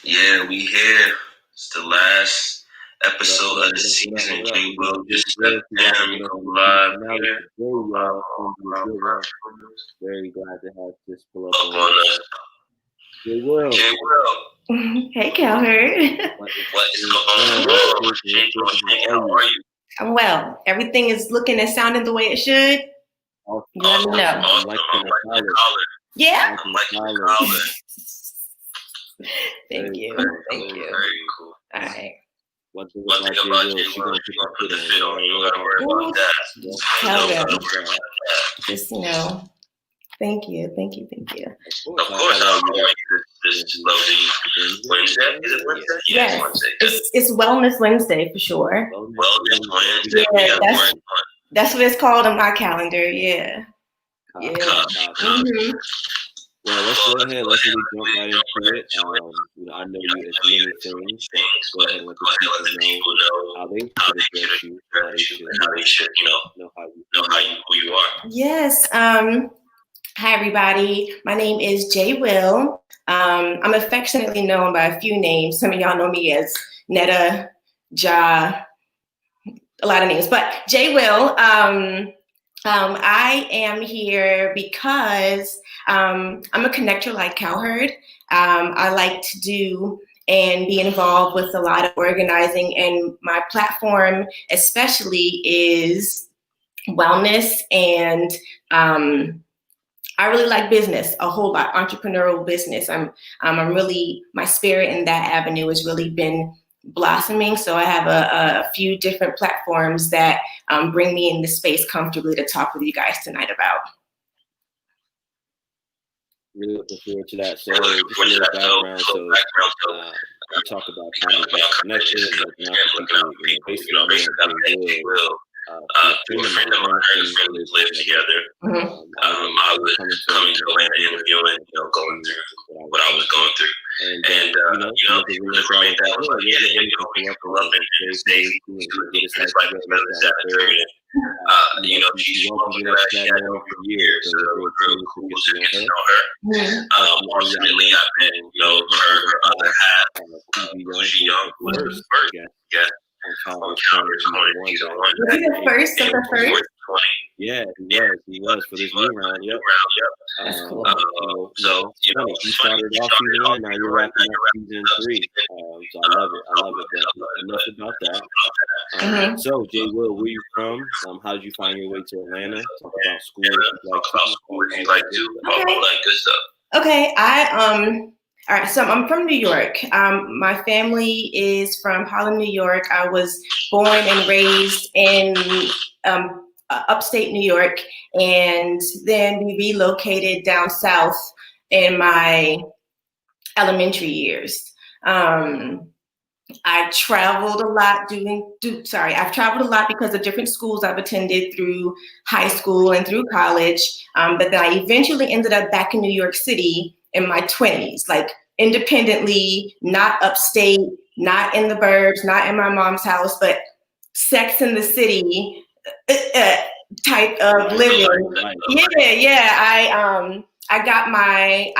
Yeah, we here. It's the last episode of the season. Jay Will just stepped down. We go live here. Very glad to have this pull Up on us. Jay Will. Jay Will. Hey, Cowherd. What is going on? How are you? I'm well. Everything is looking and sounding the way it should. Let me know. I'm like the collar. Yeah. I'm like the collar. Thank you. Thank you. Very cool. All right. One thing about Jay Will, she's going to put the fit on. You don't got to worry about that. Just, thank you. Of course, I'm going this lovely Wednesday. Is it Wednesday? Yes. Wednesday. It's Wellness Wednesday for sure. Wellness Wednesday. Yeah, that's what it's called on my calendar. Yeah. Yeah. Mm-hmm. Well, let's go ahead. Let's really jump right into it. I know you as many things. Go ahead and let the people know how they should address you, how they should, know who you are. Yes. Hi, everybody. My name is Jay Will. I'm affectionately known by a few names. Some of y'all know me as Netta, Ja, a lot of names, but Jay Will. I am here because I'm a connector like Cowherd. I like to do and be involved with a lot of organizing, and my platform especially is wellness, and I really like business a whole lot, entrepreneurial business. I'm really, my spirit in that avenue has really been blossoming. So I have a few different platforms that bring me in the space comfortably to talk with you guys tonight about. Really looking forward to that. So just a little background. So we talk about kind of connection and basically Jay Will. Through a friend of mine, her family live together. I was coming to Atlanta interviewing, going through what I was going through. And he just remained that was like, yeah, we grew up and stay to get his life together this afternoon. She's welcomed us that for years. So it was really cool to get to know her. Ultimately, I've been, her other half, Fuji Young, who was the first guest. On Cowherd season 1. Was he the first of the first? Yeah, he was for this new round. Yep. That's cool. So he started off season 1. Now you're wrapping up season 3. So I love it. Enough about that. So Jay Will, where you from? How did you find your way to Atlanta? Talk about schools you like to. All that good stuff. Okay, all right, so I'm from New York. My family is from Harlem, New York. I was born and raised in upstate New York, and then we relocated down south in my elementary years. I traveled a lot I've traveled a lot because of different schools I've attended through high school and through college. But then I eventually ended up back in New York City in my 20s, like independently, not upstate, not in the burbs, not in my mom's house, but Sex in the City type of living. Yeah. I got my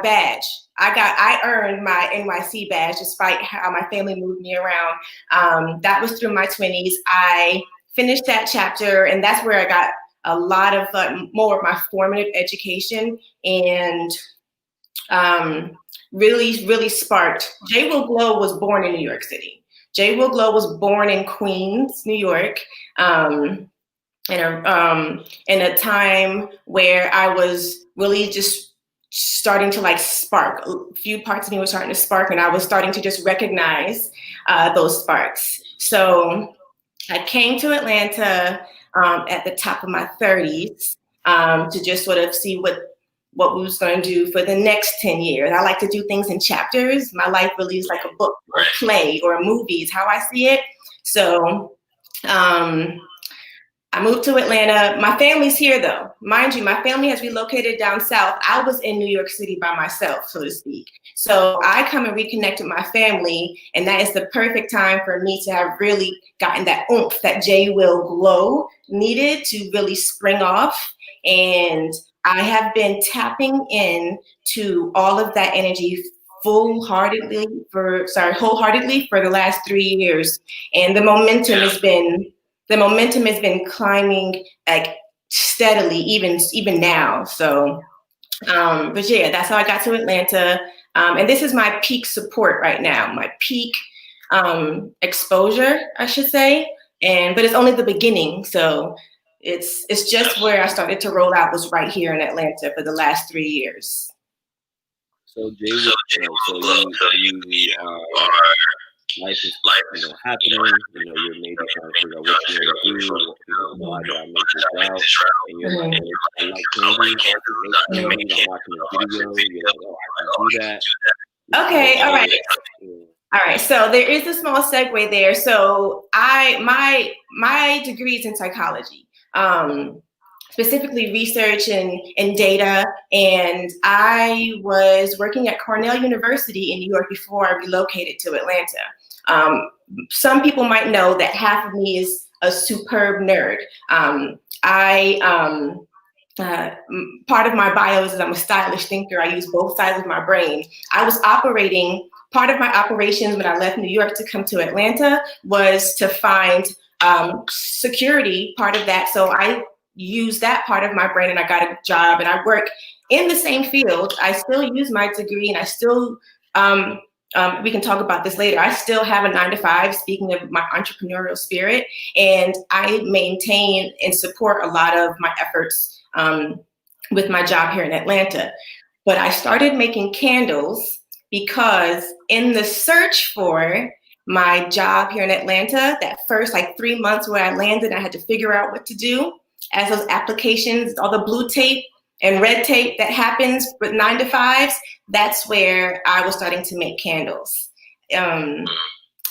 badge. I earned my NYC badge despite how my family moved me around. That was through my 20s. I finished that chapter, and that's where I got a lot of more of my formative education, and really sparked. Jay Will Glow was born in New York City. Jay Will Glow was born in Queens, New York, in a time where I was really just starting to spark. A few parts of me were starting to spark, and I was starting to just recognize those sparks. So I came to Atlanta at the top of my 30s to just sort of see what we was going to do for the next 10 years. I like to do things in chapters. My life really is like a book or a play or a movie is how I see it. So I moved to Atlanta. My family's here though. Mind you, my family has relocated down south. I was in New York City by myself, so to speak. So I come and reconnect with my family, and that is the perfect time for me to have really gotten that oomph that Jay Will Glow needed to really spring off. And I have been tapping in to all of that energy wholeheartedly for the last 3 years, and the momentum has been climbing like steadily, even now. So, but yeah, that's how I got to Atlanta, and this is my peak support right now, my peak exposure, I should say, but it's only the beginning. So it's just where I started to roll out was right here in Atlanta for the last 3 years. So Jay, life is happening. You're maybe trying to figure out what you want to do. Why did I make this route? And you're like, I like candy. I'm watching a video. You're like, oh, I can do that. Okay, all right. All right, so there is a small segue there. So my degree is in psychology, specifically research and data. And I was working at Cornell University in New York before I relocated to Atlanta. Some people might know that half of me is a superb nerd. Part of my bio is that I'm a stylish thinker. I use both sides of my brain. Part of my operations when I left New York to come to Atlanta was to find security, part of that. So I used that part of my brain and I got a job and I work in the same field. I still use my degree and I still, we can talk about this later. I still have a 9-to-5, speaking of my entrepreneurial spirit, and I maintain and support a lot of my efforts with my job here in Atlanta. But I started making candles because in the search for my job here in Atlanta, that first 3 months where I landed, I had to figure out what to do. As those applications, all the blue tape and red tape that happens with 9-to-5s, that's where I was starting to make candles.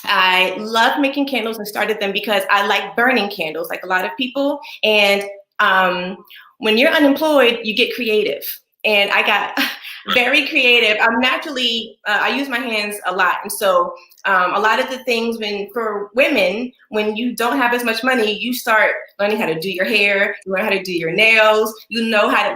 I love making candles and started them because I like burning candles like a lot of people. And when you're unemployed, you get creative. And I got very creative. I'm naturally, I use my hands a lot. And so a lot of the things for women, when you don't have as much money, you start learning how to do your hair, you learn how to do your nails, you learn how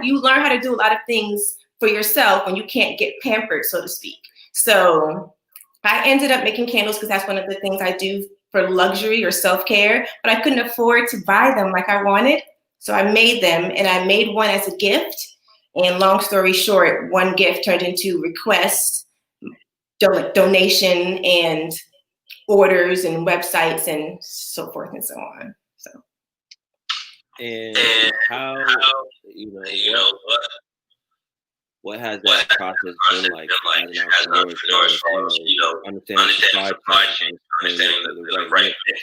to do a lot of things for yourself when you can't get pampered, so to speak. So I ended up making candles because that's one of the things I do for luxury or self-care, but I couldn't afford to buy them like I wanted. So I made them, and I made one as a gift. And long story short, one gift turned into requests, donation, and orders, and websites, and so forth and so on. So. And how, what has that process been like as an entrepreneur? Understand the supply chain, understand the right mix.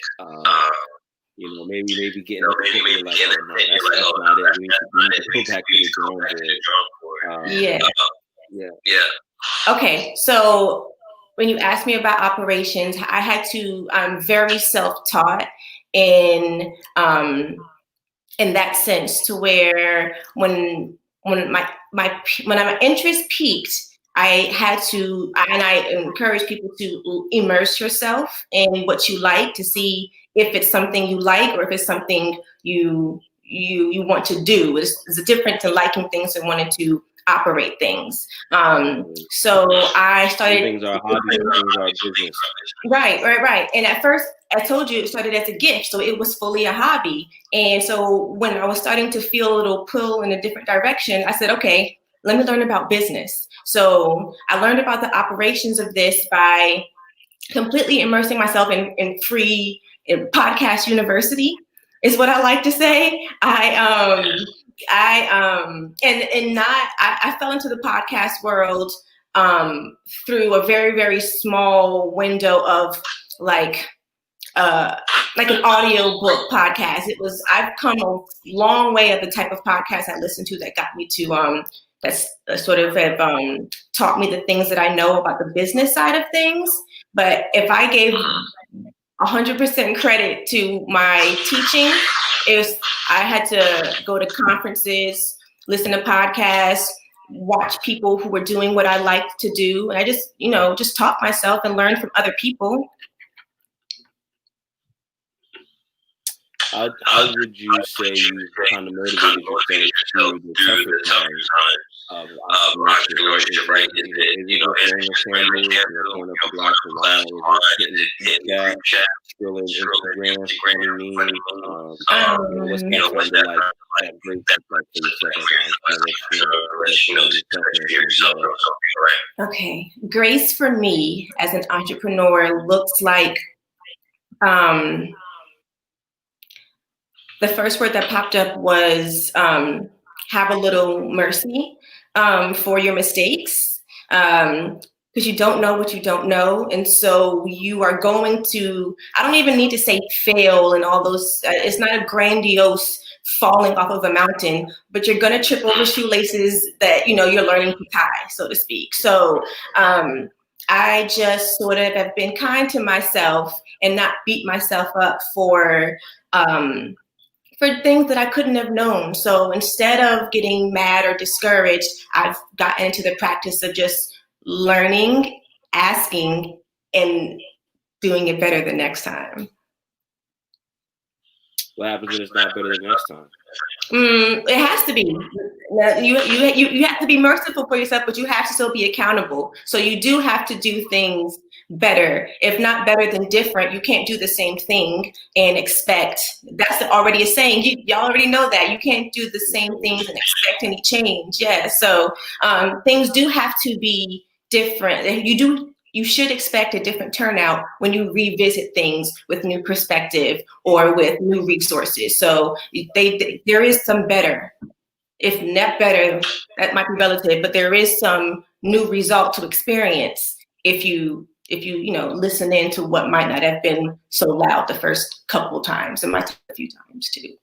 Maybe getting like, that's not it. We need to go back to the drawing board. Yeah. Okay, so when you asked me about operations, I had to. I'm very self-taught in that sense, to where when my interest peaked, I had to, and I encourage people to immerse yourself in what you like to see if it's something you like or if it's something you want to do. There's a difference in liking things and wanting to operate things. So I started. Things are hobby, things are business. Right. And at first, I told you it started as a gift, so it was fully a hobby. And so when I was starting to feel a little pull in a different direction, I said, okay, let me learn about business. So I learned about the operations of this by completely immersing myself in free podcast university, is what I like to say. I fell into the podcast world through a very, very small window of like an audio book podcast. I've come a long way of the type of podcast I listen to that got me to that's sort of have taught me the things that I know about the business side of things. But if I gave 100% credit to my teaching, I had to go to conferences, listen to podcasts, watch people who were doing what I liked to do. And I just taught myself and learned from other people. How would you say you kind of motivated yourself through the tougher times? entrepreneurship, right? Is that, is sharing a candle, going up a glass of wine, hitting group chat, scrolling Instagram, funny funny what's what's that that like that great like for yourself let you know for yourself, right? Okay, grace for me as an entrepreneur looks like the first word that popped up was have a little mercy for your mistakes, because you don't know what you don't know. And so you are going to, I don't even need to say fail and all those, it's not a grandiose falling off of a mountain, but you're going to trip over shoelaces that, you're learning to tie, so to speak. So I just sort of have been kind to myself and not beat myself up for things that I couldn't have known. So instead of getting mad or discouraged, I've gotten into the practice of just learning, asking, and doing it better the next time. What happens when it's not better the next time? It has to be. You have to be merciful for yourself, but you have to still be accountable. So you do have to do things better. If not better than different, you can't do the same thing and expect. That's already a saying. Y'all already know that. You can't do the same things and expect any change. Yeah. So things do have to be different. You should expect a different turnout when you revisit things with new perspective or with new resources. So there is some better, if not better, that might be relative, but there is some new result to experience if you listen in to what might not have been so loud the first couple times. It might take a few times too.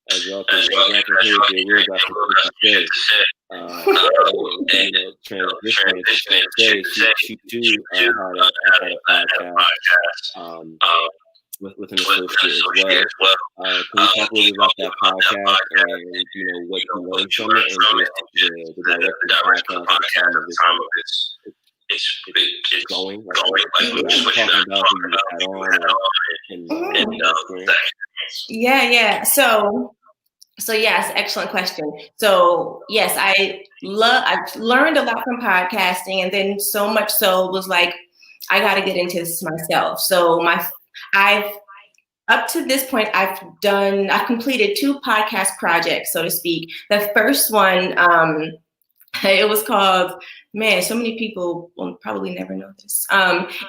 As y'all can hear, we're about to say, she too had a podcast within the first year as well. Can you talk a little bit about that podcast and what you learned from it and the direction of the podcast at the time of it's going? Talking about who you had on and yeah. So yes, excellent question. So yes, I've learned a lot from podcasting, and then so much so was like, I got to get into this myself. So up to this point, I've completed 2 podcast projects, so to speak. The first one, it was called, man, so many people will probably never know this.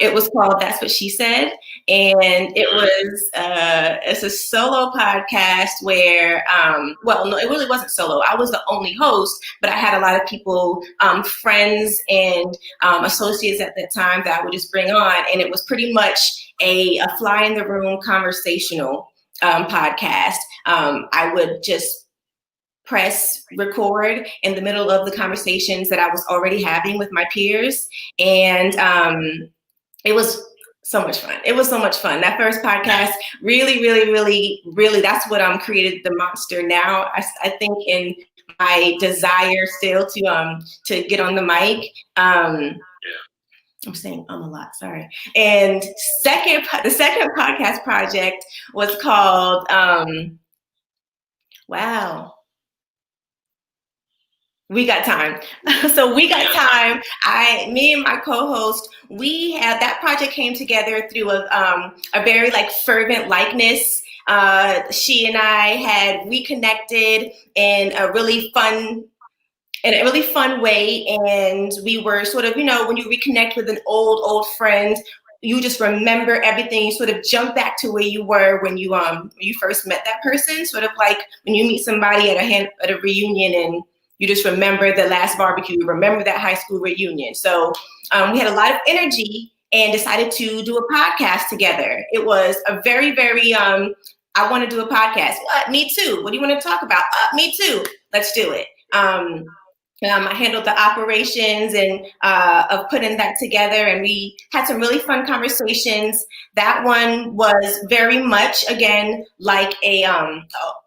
It was called That's What She Said. And it was, it's a solo podcast where, well, no, it really wasn't solo. I was the only host, but I had a lot of people, friends and associates at that time that I would just bring on. And it was pretty much a fly in the room conversational podcast. I would just press record in the middle of the conversations that I was already having with my peers. And it was so much fun. It was so much fun. That first podcast really, that's what created the monster now. I think in my desire still to get on the mic. I'm saying a lot, sorry. And the second podcast project was called, wow. We Got Time. So We Got Time. Me and my co-host, that project came together through a very fervent likeness. She and I had reconnected in a really fun way, and we were sort of, when you reconnect with an old friend, you just remember everything. You sort of jump back to where you were when you first met that person. Sort of like when you meet somebody at a reunion and you just remember the last barbecue, you remember that high school reunion. So we had a lot of energy and decided to do a podcast together. It was a very, very, I want to do a podcast. Me too. What do you want to talk about? Me too. Let's do it. I handled the operations and of putting that together, and we had some really fun conversations. That one was very much, again, like a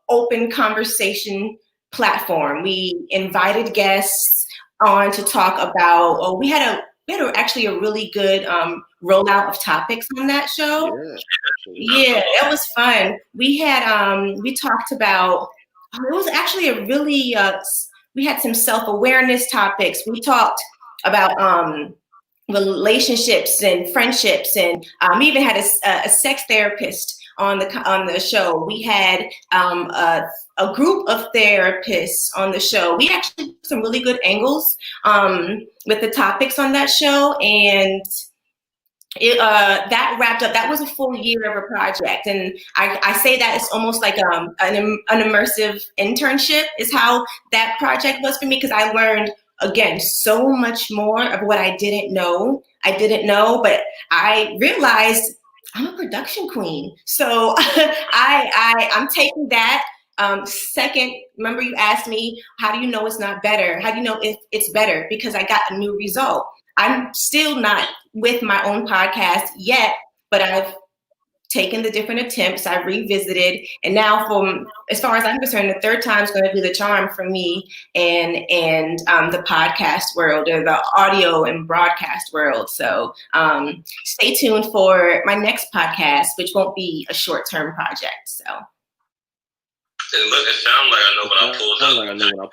open conversation platform. We invited guests on to talk about. We had actually a really good rollout of topics on that show. Yeah, it was fun. We had we talked about. It was actually a really we had some self-awareness topics. We talked about relationships and friendships, and we even had a sex therapist on the show. We had a group of therapists on the show. We actually took some really good angles with the topics on that show, and that wrapped up. That was a full year of a project, and I say that it's almost like an immersive internship is how that project was for me, because I learned, again, so much more of what I didn't know, but I realized I'm a production queen. So I'm taking that. Second, remember you asked me, how do you know it's not better? How do you know if it's better? Because I got a new result. I'm still not with my own podcast yet, but I've taken the different attempts, I've revisited, and now, as far as I'm concerned, the third time is going to be the charm for me and the podcast world, or the audio and broadcast world. So stay tuned for my next podcast, which won't be a short-term project. So. It sounds like I know when I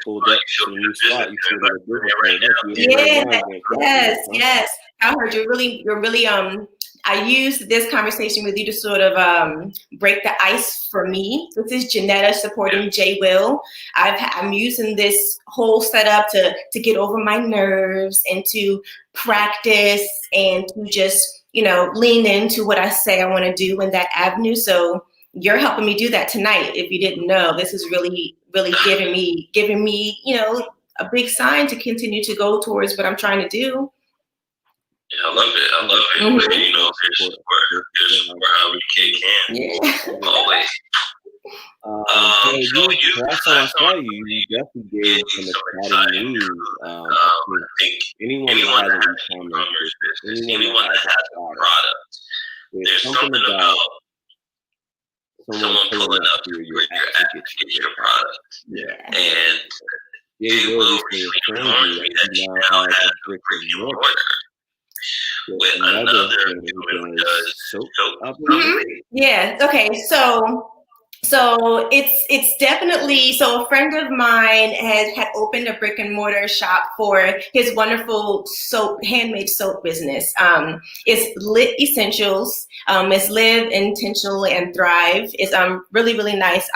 pulled up. To the new spot, Yes. Cowherd, you're really I used this conversation with you to sort of break the ice for me. This is Janetta supporting J. Will. I'm using this whole setup to get over my nerves and to practice and to just, lean into what I say I want to do in that avenue. So you're helping me do that tonight. If you didn't know, this is really, really giving me, a big sign to continue to go towards what I'm trying to do. Yeah, I love it. Mm-hmm. There's where we can. Yeah. Always. I saw you definitely gave some exciting news. I think anyone that has an e-commerce business, anyone that has a product, there's something about someone pulling up to your app to get your product. Yeah. And they will inform me that you now have a brick and mortar with another who does soap. Yeah. Okay. So it's definitely, so a friend of mine had opened a brick and mortar shop for his wonderful handmade soap business. It's Lit Essentials. It's Live Intentionally and Thrive. It's really, really nice.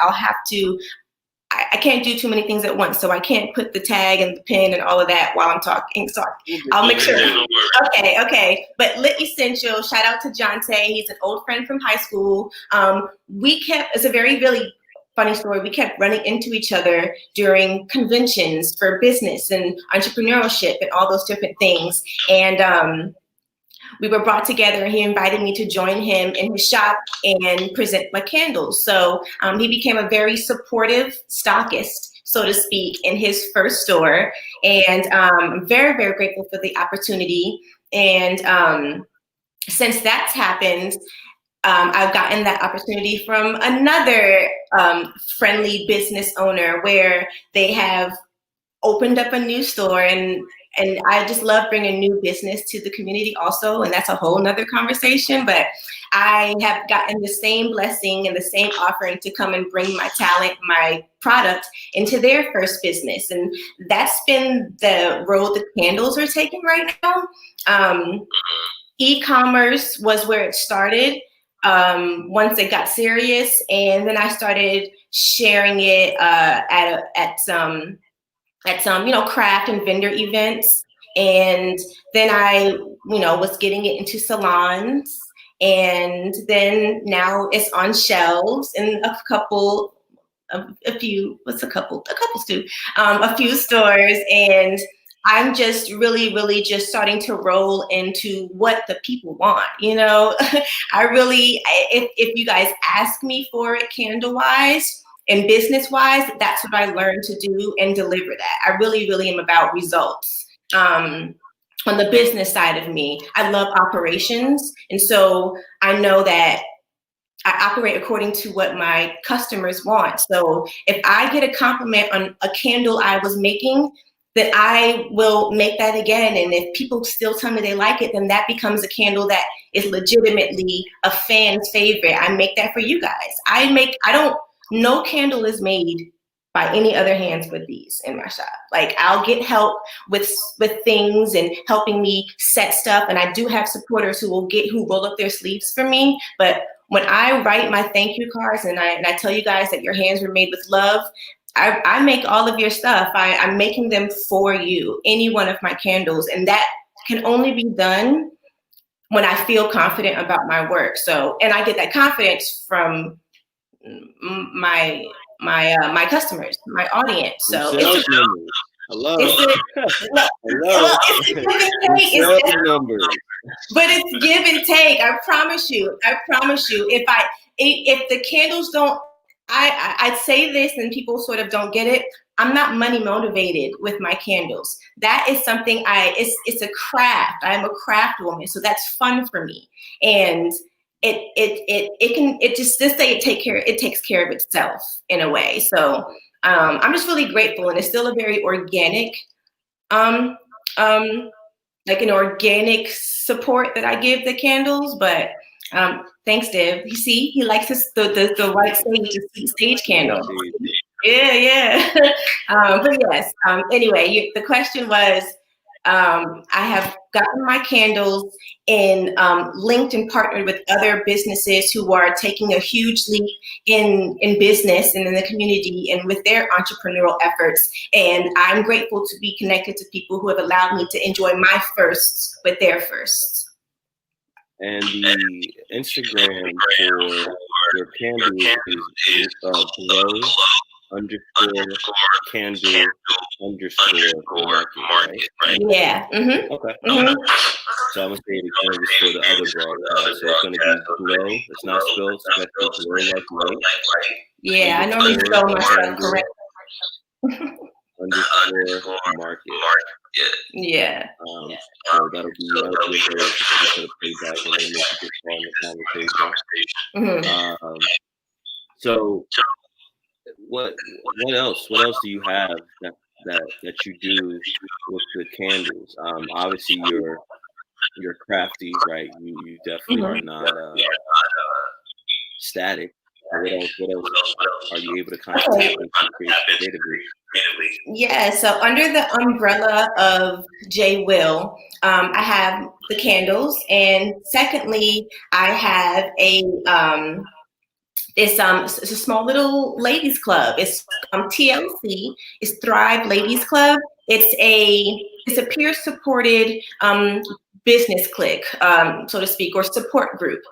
I can't do too many things at once, so I can't put the tag and the pin and all of that while I'm talking. So I'll make sure. Okay. But Lit Essential, shout out to Jonte. He's an old friend from high school. It's a very, really funny story. We kept running into each other during conventions for business and entrepreneurship and all those different things. And we were brought together, and he invited me to join him in his shop and present my candles. So he became a very supportive stockist, so to speak, in his first store. And I'm very, very grateful for the opportunity. And since that's happened, I've gotten that opportunity from another friendly business owner where they have opened up a new store, and I just love bringing new business to the community also, and that's a whole nother conversation. But I have gotten the same blessing and the same offering to come and bring my talent, my product into their first business. And that's been the road the candles are taking right now. E-commerce was where it started once it got serious, and then I started sharing it at some craft and vendor events. And then I, was getting it into salons, and then now it's on shelves in a few stores. And I'm just really, really just starting to roll into what the people want. If you guys ask me for it candle-wise, and business-wise, that's what I learned to do and deliver that. I really, really am about results. On the business side of me, I love operations. And so I know that I operate according to what my customers want. So if I get a compliment on a candle I was making, then I will make that again. And if people still tell me they like it, then that becomes a candle that is legitimately a fan's favorite. I make that for you guys. No candle is made by any other hands but these in my shop. Like, I'll get help with things and helping me set stuff. And I do have supporters who roll up their sleeves for me. But when I write my thank you cards and I tell you guys that your hands were made with love, I make all of your stuff. I'm making them for you, any one of my candles. And that can only be done when I feel confident about my work. So, and I get that confidence from my customers, my audience. So it's but it's give and take. I promise you. If the candles don't, I'd say this and people sort of don't get it. I'm not money motivated with my candles. That is something it's a craft. I'm a craft woman, so that's fun for me. And it takes care of itself in a way. So I'm just really grateful, and it's still a very organic, like an organic support that I give the candles. But thanks, Dev. You see, he likes the white stage candle. Yeah. But yes. Anyway, the question was, I have gotten my candles in linked and partnered with other businesses who are taking a huge leap in business and in the community and with their entrepreneurial efforts. And I'm grateful to be connected to people who have allowed me to enjoy my firsts with their firsts. And the Instagram for your candles is _candle_market, right? Yeah. Mm-hmm. Okay. Mm-hmm. So I'm gonna say it again just for the other broadcast. So it's gonna be glow. It's not spelled. It's actually glow like light. Yeah, I normally spell myself correct. _market. Yeah. So that'll be very for the playback and then make it just fun the conversation. Mm-hmm. So what else? What else do you have that you do with the candles? Obviously you're crafty, right? You definitely are not static. What else are you able to kind of tap into creatively? Yeah, so under the umbrella of J. Will, I have the candles, and secondly, I have it's a small little ladies club. It's TLC. It's Thrive Ladies Club. It's a peer supported business clique, so to speak, or support group.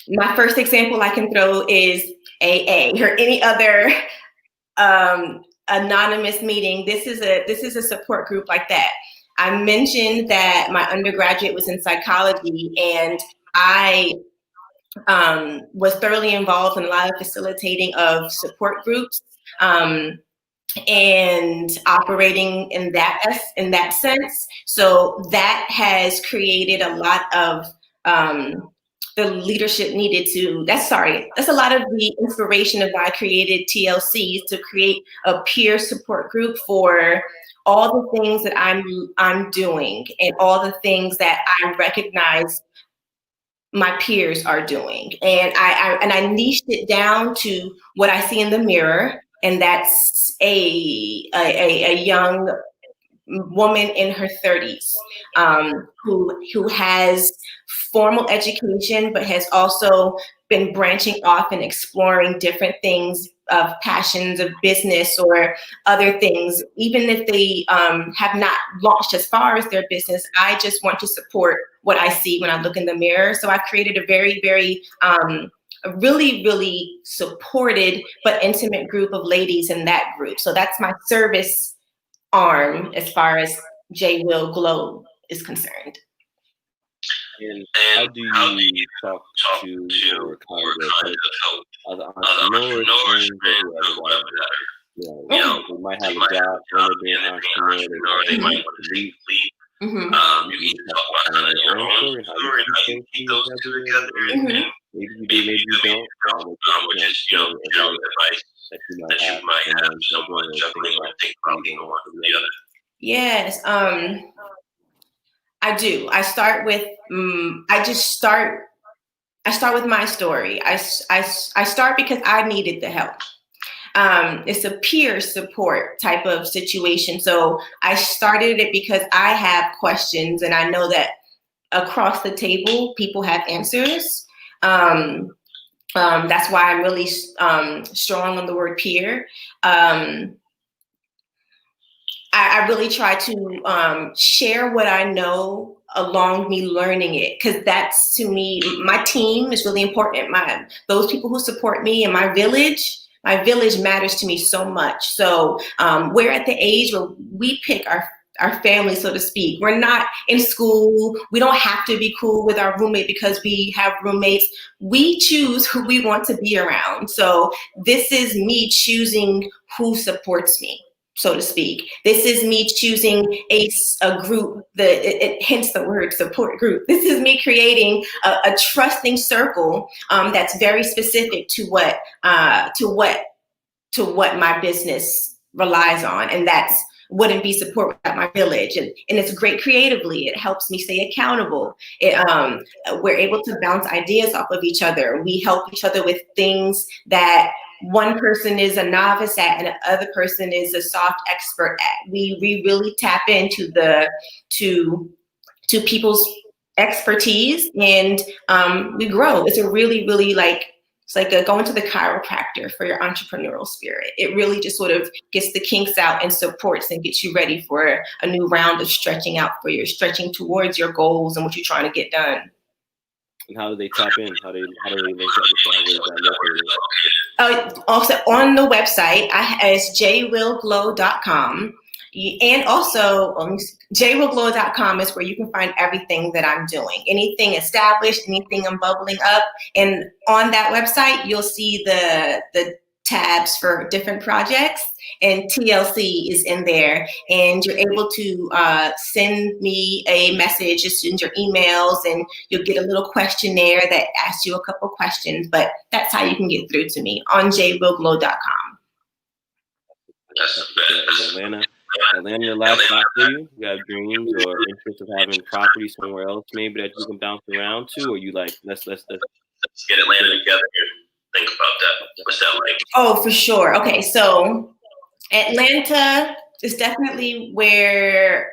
My first example I can throw is AA or any other anonymous meeting. This is a support group like that. I mentioned that my undergraduate was in psychology, and I was thoroughly involved in a lot of facilitating of support groups and operating in that sense. So that has created a lot of the leadership needed to, that's a lot of the inspiration of why I created TLC, to create a peer support group for all the things that I'm doing and all the things that I recognize my peers are doing. And I niched it down to what I see in the mirror, and that's a young woman in her 30s who has formal education, but has also been branching off and exploring different things of passions of business or other things. Even if they have not launched as far as their business, I just want to support what I see when I look in the mirror. So I've created a very, very really, really supported but intimate group of ladies in that group. So that's my service arm as far as J. Will Glow is concerned. And how do you talk to or kind of other entrepreneurs and whatever? They might have a job, or they're an entrepreneur, or they might want to leave. You can talk about kind of your own story and how you keep those two together. And maybe you do, maybe you don't. Which is advice that you might have someone juggling or think about being one or the other. Yes, I do. I start with I start with my story. I start because I needed the help. it's a peer support type of situation. So I started it because I have questions, and I know that across the table, people have answers. That's why I'm really strong on the word peer. I really try to share what I know along me learning it, because that's, to me, my team is really important. Those people who support me and my village matters to me so much. So we're at the age where we pick our family, so to speak. We're not in school. We don't have to be cool with our roommate because we have roommates. We choose who we want to be around. So this is me choosing who supports me, so to speak. This is me choosing a group, hence the word support group. This is me creating a trusting circle that's very specific to what my business relies on, and that's wouldn't be support without my village. And it's great creatively. It helps me stay accountable. We're able to bounce ideas off of each other. We help each other with things that one person is a novice at and the other person is a soft expert at. We really tap into to people's expertise, and we grow. It's a really, really it's like going to the chiropractor for your entrepreneurial spirit. It really just sort of gets the kinks out and supports and gets you ready for a new round of stretching towards your goals and what you're trying to get done. And how do they tap in? How do they link up with that? Also on the website, it's jwillglow.com. And also, jwillglow.com is where you can find everything that I'm doing. Anything established, anything I'm bubbling up. And on that website, you'll see the tabs for different projects, and TLC is in there. And you're able to send me a message, just send your emails, and you'll get a little questionnaire that asks you a couple questions. But that's how you can get through to me on jwillglow.com. Atlanta, the last thought for you? You have dreams or interest of having property somewhere else, maybe that you can bounce around to, or you like let's get Atlanta together here. Think about that. What's that like? Oh, for sure. Okay, so Atlanta is definitely where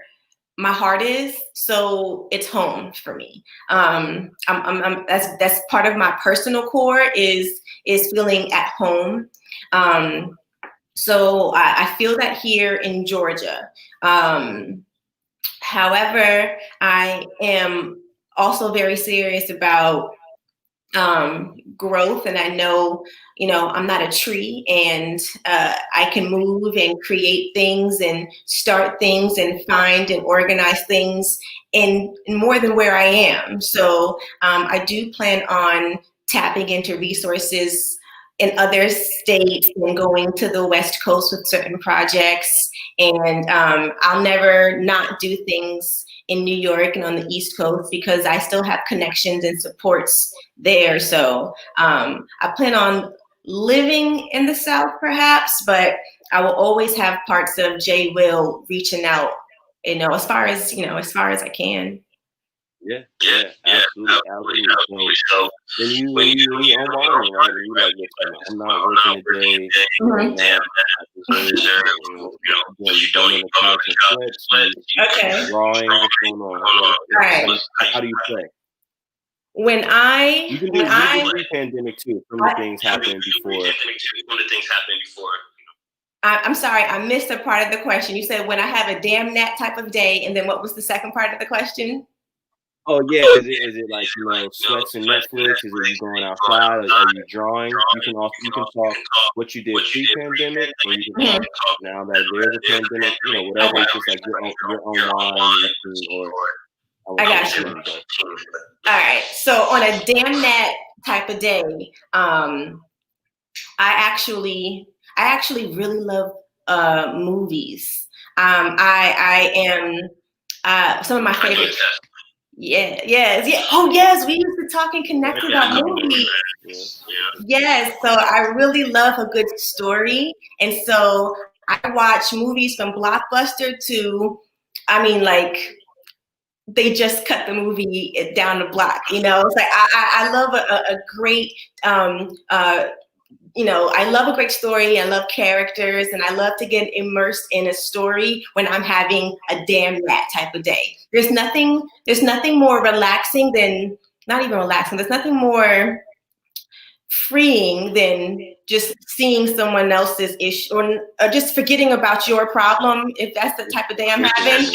my heart is, so it's home for me. That's part of my personal core is feeling at home. So I feel that here in Georgia. However, I am also very serious about growth, and I know, I'm not a tree, and I can move and create things and start things and find and organize things in more than where I am. So I do plan on tapping into resources in other states and going to the West Coast with certain projects. And I'll never not do things in New York and on the East Coast because I still have connections and supports there. So I plan on living in the South perhaps, but I will always have parts of J. Will reaching out, as far as I can. Yeah, absolutely. So when you unwind, right? You like, I'm not working today. You're done in the couch and sweats. Drawing. What's going on? Right. How do you play? When pre-pandemic too. Some of the things happened before. I'm sorry, I missed a part of the question. You said when I have a damn nat type of day, and then what was the second part of the question? Oh yeah, is it like sweats and Netflix? Is it you going outside? Are you drawing? You can talk what you did pre-pandemic, or you can talk now that there's a pandemic. Whatever. It's just like your online routine, or I got you. All right. So on a damn nat type of day, I actually really love movies. I am some of my favorite. Yes. Oh, yes. We used to talk and connect about movies. Yes. So I really love a good story. And so I watch movies from Blockbuster to, they just cut the movie down the block. It's like I love a great I love a great story. I love characters, and I love to get immersed in a story when I'm having a damn that type of day. There's nothing more relaxing than, not even relaxing, there's nothing more freeing than just seeing someone else's issue, or just forgetting about your problem, if that's the type of day I'm having.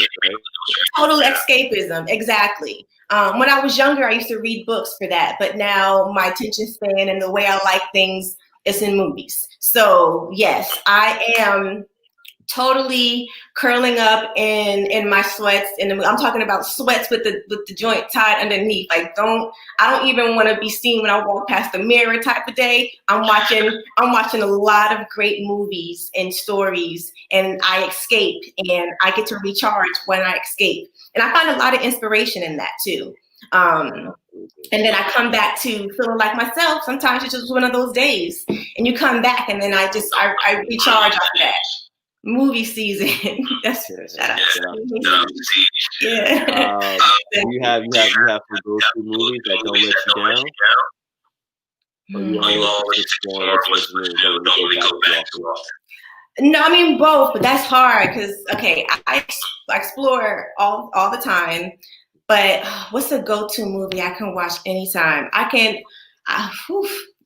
Total escapism, exactly. When I was younger, I used to read books for that, but now my attention span and the way I like things is in movies. So yes, I am totally curling up in my sweats, and I'm talking about sweats with the joint tied underneath. Like, I don't even want to be seen when I walk past the mirror type of day. I'm watching a lot of great movies and stories, and I escape, and I get to recharge when I escape, and I find a lot of inspiration in that too. And then I come back to feeling like myself. Sometimes it's just one of those days, and you come back, and then I recharge after that. Movie season. That's shout out. Yeah. You have to go to movies that don't let you down. Or you always explore what's new, don't really go back to often. No, I mean both, but that's hard because I explore all the time. But what's a go-to movie I can watch anytime?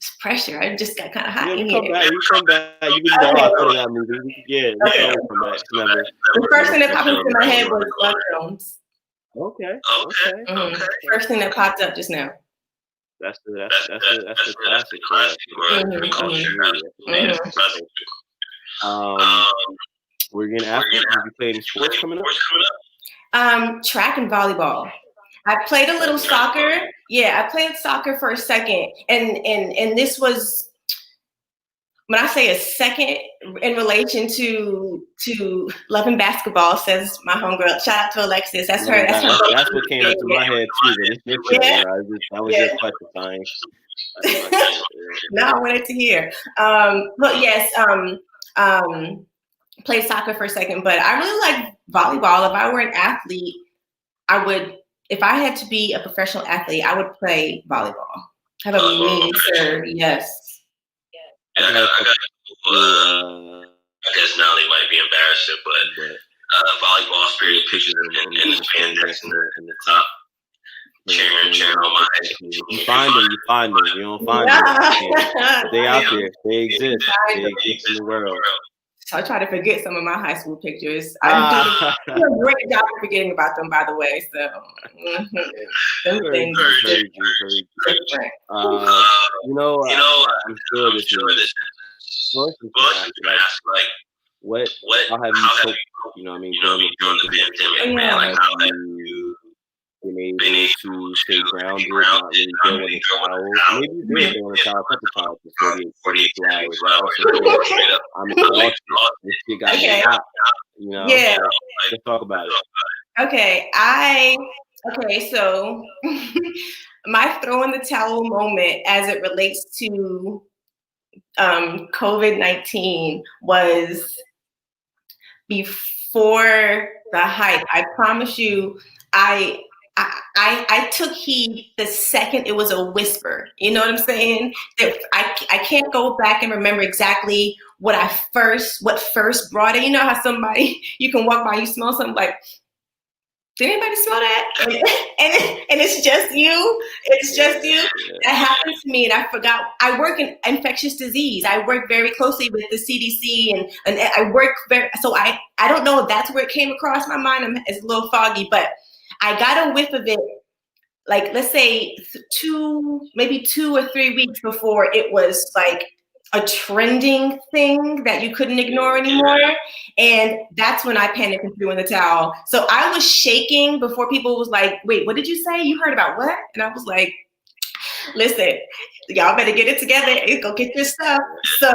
It's pressure. I just got kind of hot in here. You come back. You can go off of that movie. Yeah, okay. The first thing that popped into my head was Love Jones. Okay. First thing that popped up just now. That's the classic. We're getting after. Have you played any sports coming up? Track and volleyball. I played a little soccer. Yeah, I played soccer for a second, and this was, when I say a second, in relation to loving basketball, says my homegirl. Shout out to Alexis. That's her. That's what came into my head too. That was your question, Science. No, I wanted to hear. But yes, played soccer for a second, but I really like volleyball. If I were an athlete, I would. If I had to be a professional athlete, I would play volleyball. Have a mean serve, yes. I guess now they might be embarrassed, but volleyball spirit pictures in the spandex in the top. Cheering on my head. You find them. You don't find them. They out there. They exist. They exist in the world. So I try to forget some of my high school pictures. I do a great job of forgetting about them, by the way. So those things are different. I'm sure this is. How have you coped? During the pandemic, man. Like, how have you been able to stay grounded, not really go in the towel? Maybe you did go in the towel a couple times for 42 hours. I'm exhausted. This shit got me hot. Yeah. Let's talk about it. Okay, so my throw in the towel moment as it relates to COVID-19 was before the hype. I promise you, I took heed the second it was a whisper. You know what I'm saying? That I can't go back and remember exactly what first brought it. You know how somebody, you can walk by, you smell something like, did anybody smell that? And it's just you. It's just you. That happened to me, and I forgot. I work in infectious disease. I work very closely with the CDC, and I work so I don't know if that's where it came across my mind. It's a little foggy, but I got a whiff of it, like, let's say 2 or 3 weeks before it was like a trending thing that you couldn't ignore anymore. And that's when I panicked and threw in the towel. So I was shaking before people was like, wait, what did you say? You heard about what? And I was like, listen, y'all better get it together. Go get your stuff. So,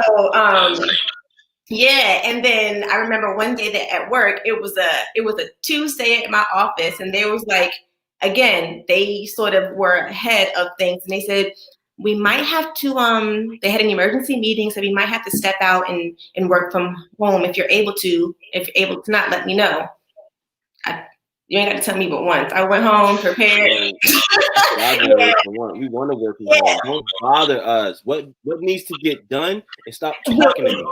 yeah, and then I remember one day that at work, it was a Tuesday at my office, and there was like, again, they sort of were ahead of things, and they said, we might have to, they had an emergency meeting, so we might have to step out and work from home if you're able to not, let me know. You ain't got to tell me but once. I went home prepared. We want to work from home. Don't bother us. What needs to get done? And stop talking to me.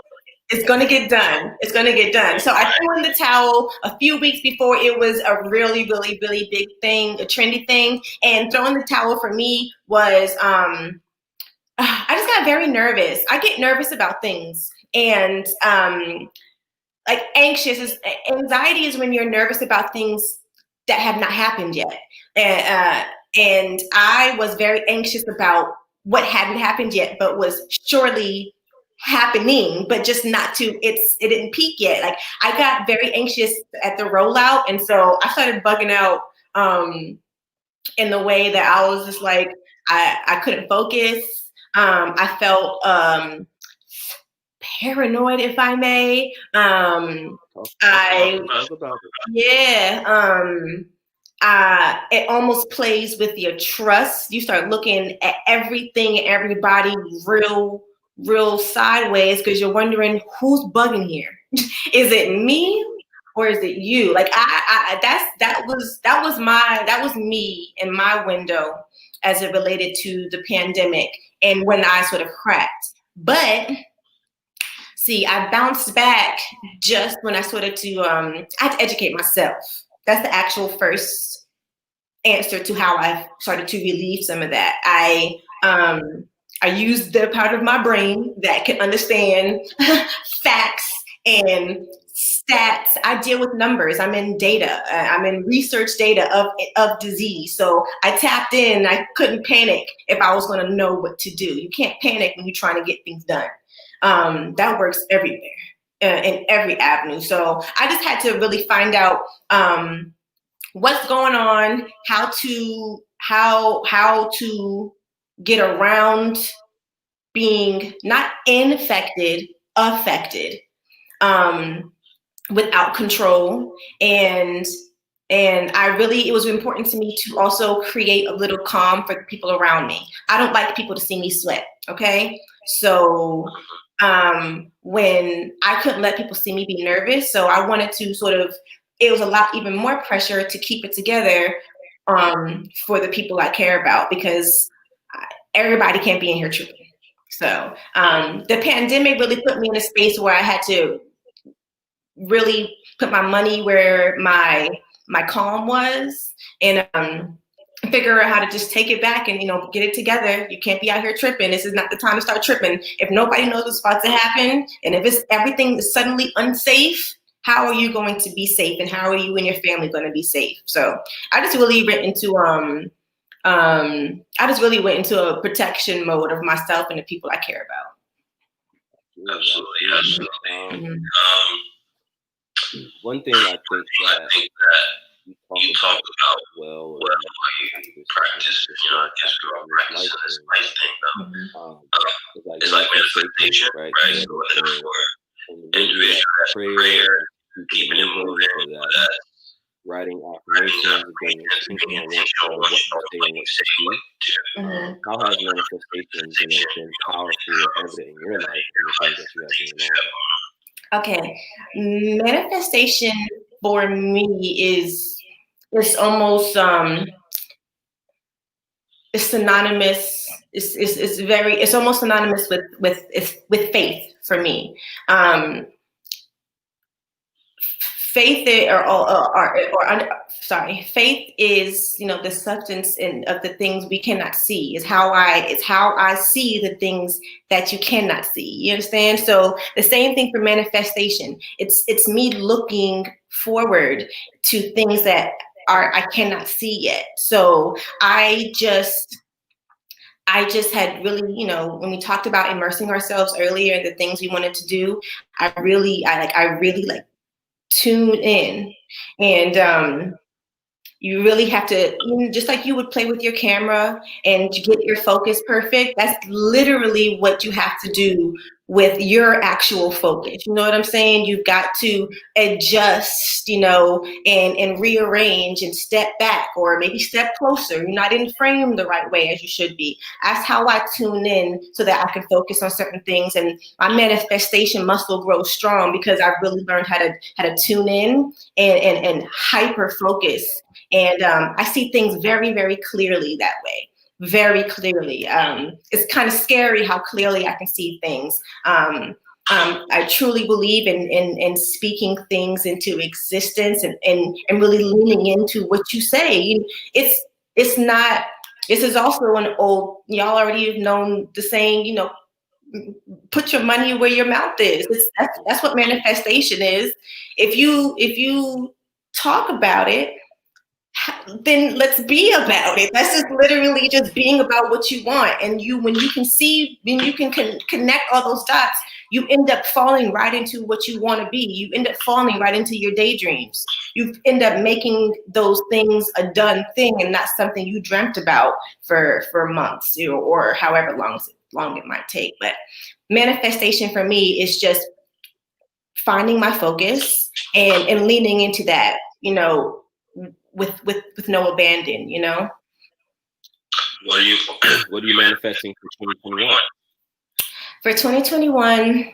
It's going to get done. It's going to get done. So I threw in the towel a few weeks before it was a really, really, really big thing, a trendy thing. And throwing the towel for me was, I just got very nervous. I get nervous about things. And like anxiety is when you're nervous about things that have not happened yet. And I was very anxious about what hadn't happened yet, but was surely happening, but just not to, it didn't peak yet. Like I got very anxious at the rollout. And so I started bugging out in the way that I was just like, I couldn't focus. I felt paranoid, if I may. It almost plays with your trust. You start looking at everything and everybody real sideways because you're wondering who's bugging here. Is it me or is it you? Like that was me in my window as it related to the pandemic and when I sort of cracked. But see, I bounced back just when I started to I had to educate myself. That's the actual first answer to how I started to relieve some of that. I used the part of my brain that can understand facts and stats. I deal with numbers. I'm in data. I'm in research data of disease. So I tapped in. I couldn't panic if I was going to know what to do. You can't panic when you're trying to get things done. That works everywhere, in every avenue. So I just had to really find out what's going on, how to get around being not infected, affected, without control. And it was important to me to also create a little calm for the people around me. I don't like people to see me sweat, okay? So when I couldn't let people see me be nervous, so I wanted to it was a lot, even more pressure to keep it together for the people I care about, because everybody can't be in here tripping. So the pandemic really put me in a space where I had to really put my money where my calm was, and figure out how to just take it back and get it together. You can't be out here tripping. This is not the time to start tripping. If nobody knows what's about to happen, and if everything is suddenly unsafe, how are you going to be safe, and how are you and your family going to be safe? So I just really went into a protection mode of myself and the people I care about. Absolutely. One thing I think that you talk about well, you practice, I guess we're all practicing this life thing, it's like manifestation, right? So therefore, individual prayer, keeping it moving, that writing affirmations, being intentional on what you say and what you do. How has manifestation been powerful or evident in your life and the things that you have going on? Okay, manifestation for me it's almost it's synonymous. It's almost synonymous with faith for me. Faith faith is the substance of the things we cannot see. It's how I see the things that you cannot see. You understand? So the same thing for manifestation. It's me looking forward to things that I cannot see yet. So I just had really, when we talked about immersing ourselves earlier in the things we wanted to do, I really tune in, and you really have to, just like you would play with your camera and get your focus perfect. That's literally what you have to do with your actual focus. You know what I'm saying? You've got to adjust, and rearrange and step back, or maybe step closer. You're not in frame the right way as you should be. That's how I tune in so that I can focus on certain things, and my manifestation muscle grows strong because I've really learned how to tune in and hyper focus. And I see things very, very clearly that way. Very clearly. It's kind of scary how clearly I can see things. I truly believe in speaking things into existence and really leaning into what you say. It's not, this is also an old, y'all already have known the saying, put your money where your mouth is. That's what manifestation is. If you talk about it, then let's be about it. That's just literally just being about what you want. And when you can connect all those dots, you end up falling right into what you want to be. You end up falling right into your daydreams. You end up making those things a done thing and not something you dreamt about for months, or however long it might take. But manifestation for me is just finding my focus and leaning into that, with no abandon, What are you manifesting for 2021? For 2021,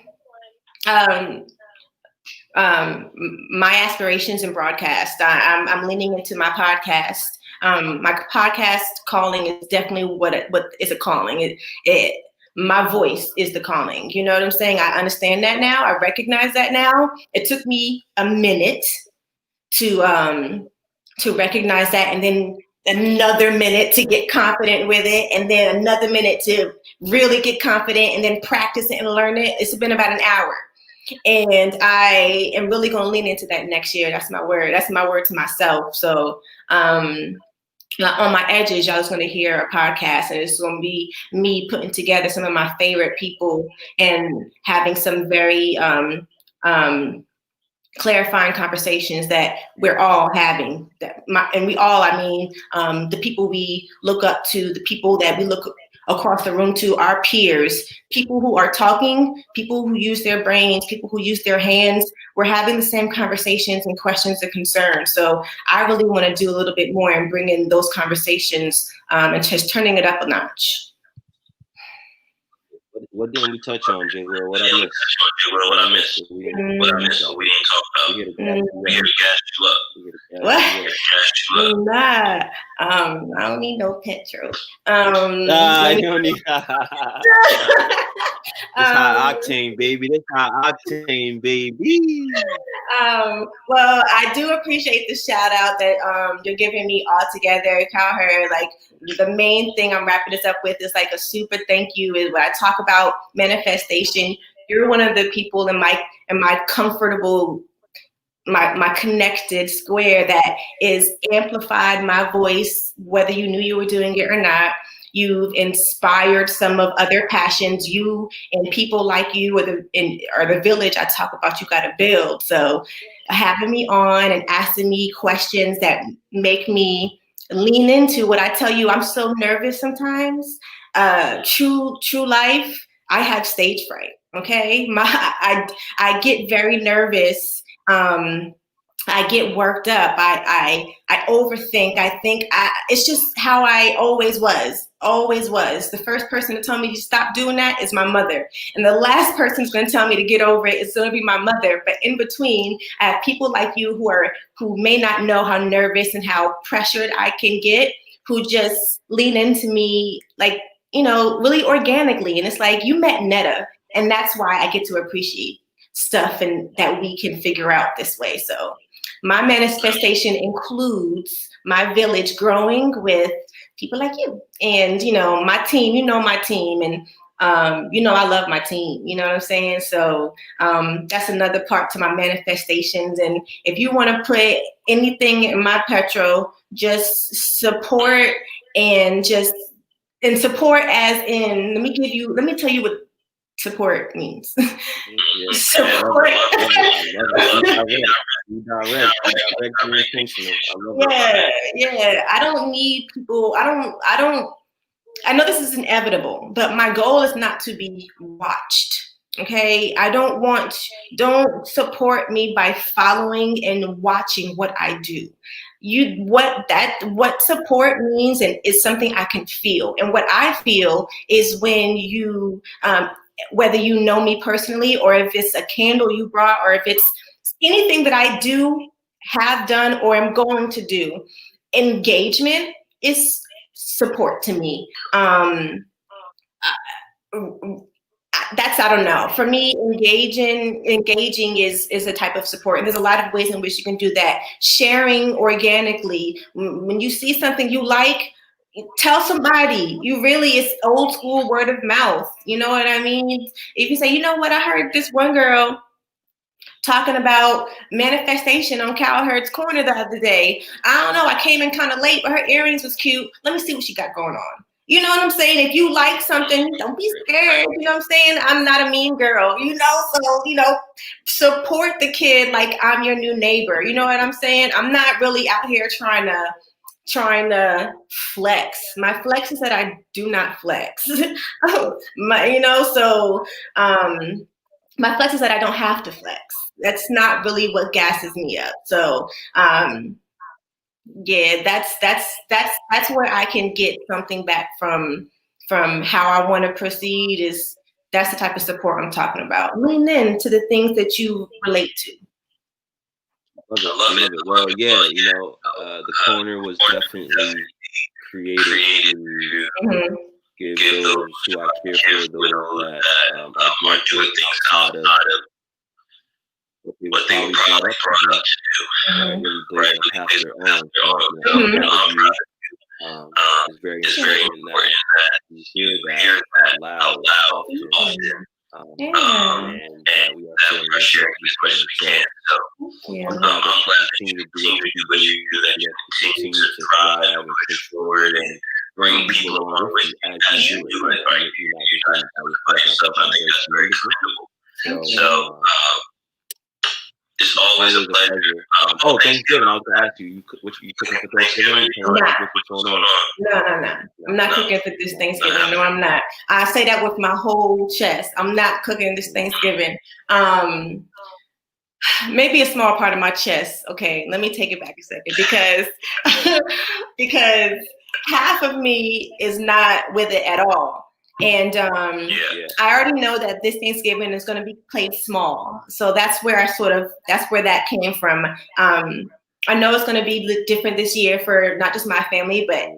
my aspirations in broadcast. I'm leaning into my podcast. My podcast calling is definitely what is a calling. My voice is the calling. You know what I'm saying? I understand that now. I recognize that now. It took me a minute to recognize that, and then another minute to get confident with it, and then another minute to really get confident, and then practice it and learn it. It's been about an hour, and I am really going to lean into that next year. That's my word. That's my word to myself. So on my edges, y'all is going to hear a podcast, and it's going to be me putting together some of my favorite people and having some very clarifying conversations that we're all having. I mean the people we look up to, the people that we look across the room to, our peers, people who are talking, people who use their brains, people who use their hands. We're having the same conversations and questions and concerns. So I really want to do a little bit more and bring in those conversations and just turning it up a notch. What didn't we touch on, J. Will? What I missed? We didn't talk about. We here to gas you up. What? Nah. I don't need no petrol. You don't need. It's high octane, baby. That's high octane, baby. Well, I do appreciate the shout out that you're giving me all together, Cowherd. Like, the main thing I'm wrapping this up with is like a super thank you. Is when I talk about manifestation, you're one of the people in my comfortable, my connected square that is amplified my voice, whether you knew you were doing it or not. You've inspired some of other passions. You and people like you or the village I talk about, you got to build. So having me on and asking me questions that make me lean into what I tell you, I'm so nervous sometimes. True life, I have stage fright. Okay, I get very nervous. I get worked up. I overthink. I think it's just how I always was. The first person to tell me to stop doing that is my mother. And the last person who's going to tell me to get over it is going to be my mother. But in between, I have people like you who may not know how nervous and how pressured I can get, who just lean into me like, really organically. And it's like, you met Netta, and that's why I get to appreciate stuff and that we can figure out this way. So my manifestation includes my village growing with people like you and, my team, my team. And, I love my team, you know what I'm saying? So that's another part to my manifestations. And if you want to put anything in my petrol, just support and support as in, let me tell you what support means. Support. Yeah. I don't need people. I know this is inevitable, but my goal is not to be watched. Okay, don't support me by following and watching what I do. What support means and is something I can feel. And what I feel is when you whether you know me personally, or if it's a candle you brought, or if it's anything that I do, have done, or am going to do, engagement is support to me. That's, I don't know. For me, engaging is a type of support, and there's a lot of ways in which you can do that. Sharing organically. When you see something you like, tell somebody. It's old school word of mouth. You know what I mean? If you say, you know what, I heard this one girl talking about manifestation on Cowherd's Corner the other day. I don't know, I came in kind of late, but her earrings was cute. Let me see what she got going on. You know what I'm saying? If you like something, don't be scared. You know what I'm saying? I'm not a mean girl, so, support the kid like I'm your new neighbor. You know what I'm saying? I'm not really out here trying to flex. My flex is that I do not flex. My flex is that I don't have to flex. That's not really what gasses me up. So yeah, that's where I can get something back from how I want to proceed. That's the type of support I'm talking about. Lean into the things that you relate to. Love it. Well, yeah, the corner was definitely created to give those who I care for, those that are doing things outside of what they were probably brought up to do, really blaze a path of their own. It's very important that you hear that out loud often, and that we are sharing as much as we can. So I'm glad that you continue to do what you do, that you continue to thrive and push forward and bring people along with you as you do it, right? You're not doing it by yourself. I think that's very commendable. So it's always a pleasure. Thanksgiving. I was going to ask you cooking for Thanksgiving? What's going on? No. I'm not cooking for this Thanksgiving. No, I'm not. I say that with my whole chest. I'm not cooking this Thanksgiving. Maybe a small part of my chest. Okay, let me take it back a second, because half of me is not with it at all. And I already know that this Thanksgiving is going to be played small. So that's where that came from. I know it's going to be different this year for not just my family, but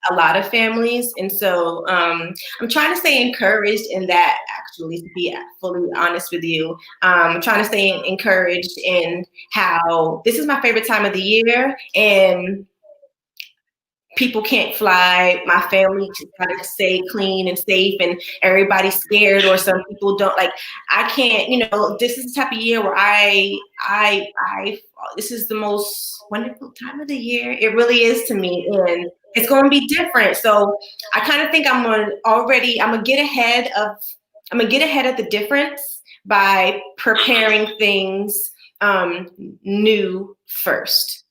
a lot of families. And so I'm trying to stay encouraged in that, actually, to be fully honest with you. I'm trying to stay encouraged in how this is my favorite time of the year, and people can't fly. My family just gotta stay clean and safe, and everybody's scared, or some people don't. Like, I can't, this is the type of year where this is the most wonderful time of the year. It really is to me, and it's going to be different. So I kind of think I'm gonna get ahead of the difference by preparing things new first.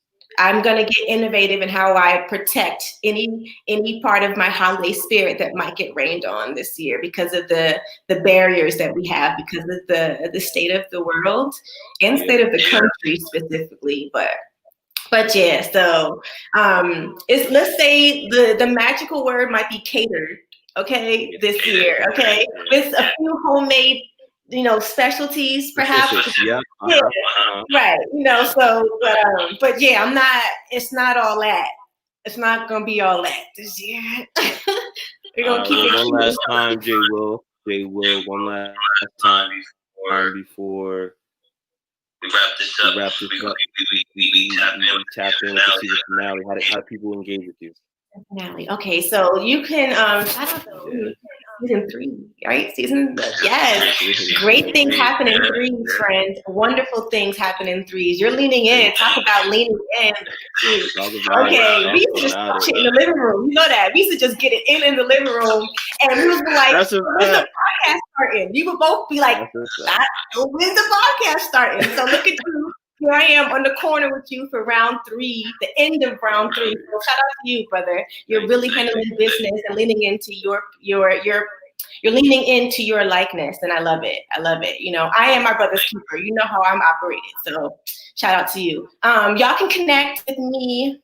I'm going to get innovative in how I protect any part of my holiday spirit that might get rained on this year because of the barriers that we have, because of the state of the world and state of the country specifically. But yeah, so let's say the magical word might be catered, okay, this year, okay, with a few homemade specialties, perhaps. Right. So, but yeah, it's not all that. It's not going to be all that this year. We're going to keep it one last time, Jay Will, one last time before we wrap this up. We tap in with the season finale. How do people engage with you? Finale. Okay, so you can shout out to season 3, right? Yes. Great things happen in 3s, friends. Wonderful things happen in 3s. You're leaning in. Talk about leaning in. Okay, we used to just watch it in the living room. You know that. We used to just get it in the living room, and we would be like, when's the podcast starting? You would both be like, when's the podcast starting? So look at you. Here I am on the corner with you for round 3, the end of round 3. So shout out to you, brother. You're really handling business and leaning into your you're leaning into your likeness, and I love it. I love it. You know, I am my brother's keeper. You know how I'm operated. So shout out to you. Y'all can connect with me.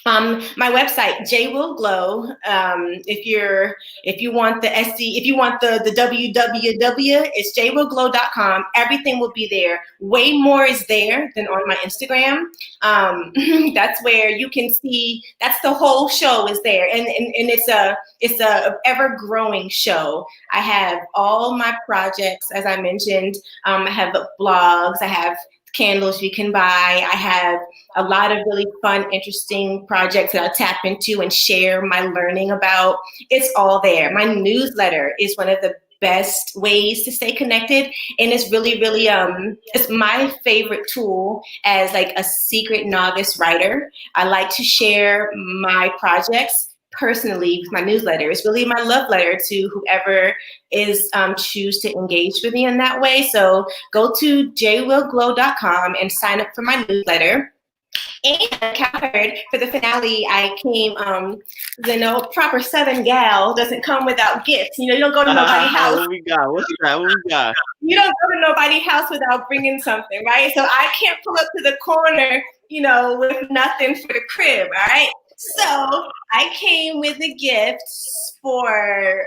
My website, J Will Glow. If you want the if you want the www, it's jwillglow.com. Everything will be there. Way more is there than on my Instagram. That's where you can see. That's the whole show is there, and it's a ever growing show. I have all my projects, as I mentioned. I have blogs. I have candles you can buy. I have a lot of really fun, interesting projects that I tap into and share my learning about. It's all there. My newsletter is one of the best ways to stay connected, and it's really, really it's my favorite tool as like a secret novice writer. I like to share my projects personally with my newsletter. It's really my love letter to whoever is choose to engage with me in that way. So go to jwillglow.com and sign up for my newsletter. And Cowherd, for the finale, I came, proper Southern gal doesn't come without gifts. You know, you don't go to nobody's house. What we got? What's that? What we got? You don't go to nobody's house without bringing something, right? So I can't pull up to the corner, with nothing for the crib, all right? So I came with a gift for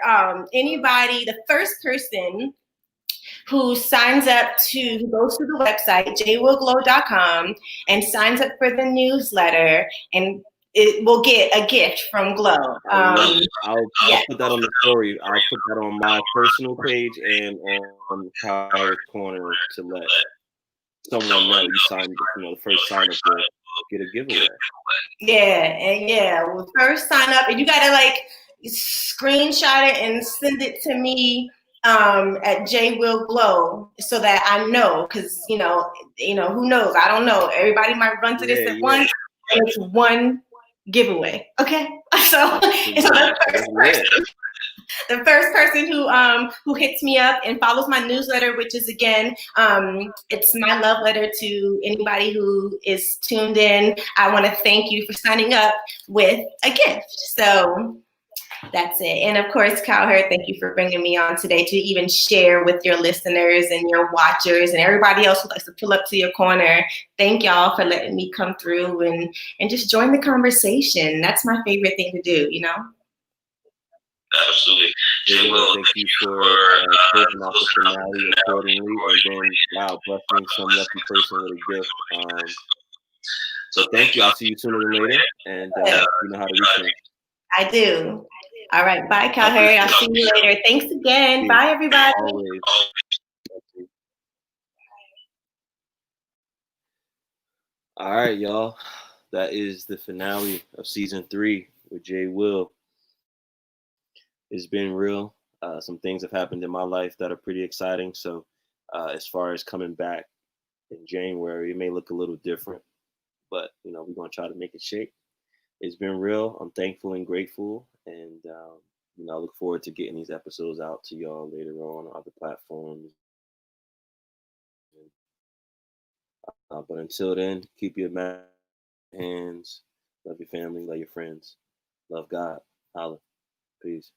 anybody, the first person who goes to the website, jwillglow.com, and signs up for the newsletter, and it will get a gift from Glow. I'll put that on the story. I'll put that on my personal page and on Cowherd Corner to let someone know you signed, the first sign up will get a giveaway. Well, first sign up, and you gotta screenshot it and send it to me at J Will Glow so that I know, because who knows? I don't know. Everybody might run to this at once, and it's one giveaway. Okay, so the first person who hits me up and follows my newsletter, which is again, it's my love letter to anybody who is tuned in. I want to thank you for signing up with a gift. So that's it. And of course, Cowherd, thank you for bringing me on today to even share with your listeners and your watchers and everybody else who likes to pull up to your corner. Thank y'all for letting me come through and just join the conversation. That's my favorite thing to do, Absolutely. Jay Will, thank you for closing off the finale accordingly, and then blessing some lucky person with a gift. So thank you. I'll see you sooner than later, and you know how to reach me. I do. All right. Bye, Cowherd. I'll see you later. Thanks again. Bye, everybody. Always. All right, y'all. That is the finale of season 3 with J Will. It's been real. Some things have happened in my life that are pretty exciting. So as far as coming back in January, it may look a little different, but we're going to try to make it shake. It's been real. I'm thankful and grateful, and I look forward to getting these episodes out to y'all later on other platforms. But until then, keep your hands. Love your family. Love your friends. Love God. Holla. Peace.